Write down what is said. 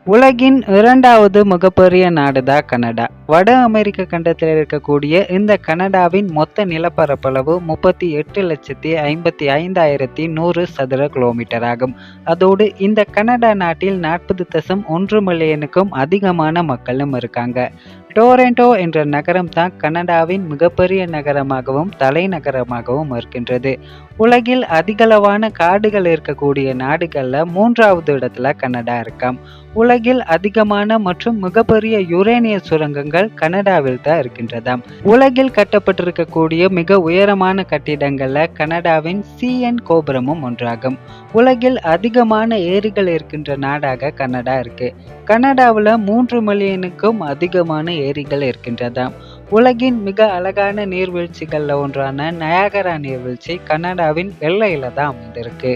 உலகின் இரண்டாவது மிகப்பெரிய நாடுதான் கனடா. வட அமெரிக்க கண்டத்தில் இருக்கக்கூடிய இந்த கனடாவின் மொத்த நிலப்பரப்பளவு 38,55,100 சதுர கிலோமீட்டர் ஆகும். அதோடு இந்த கனடா நாட்டில் 40.1 மில்லியனுக்கும் அதிகமான மக்களும் இருக்காங்க. டொரண்டோ என்ற நகரம் தான் கனடாவின் மிகப்பெரிய நகரமாகவும் தலைநகரமாகவும் இருக்கின்றது. உலகில் அதிகளவான காடுகள் இருக்கக்கூடிய நாடுகள்ல 3வது இடத்துல கனடா இருக்காம். உலகில் அதிகமான மற்றும் மிகப்பெரிய யுரேனிய சுரங்கங்கள் கனடாவில் தான் இருக்கின்றதாம். உலகில் கட்டப்பட்டிருக்கக்கூடிய மிக உயரமான கட்டிடங்கள்ல கனடாவின் CN கோபுரமும் ஒன்றாகும். உலகில் அதிகமான ஏரிகள் இருக்கின்ற நாடாக கனடா இருக்கு. கனடாவில் 3 மில்லியனுக்கும் அதிகமான ஏரிகள் இருக்கின்றதாம். உலகின் மிக அழகான நீர்வீழ்ச்சிகள்ல ஒன்றான நயாகரா நீர்வீழ்ச்சி கனடாவின் எல்லையில தான் அமைந்திருக்கு.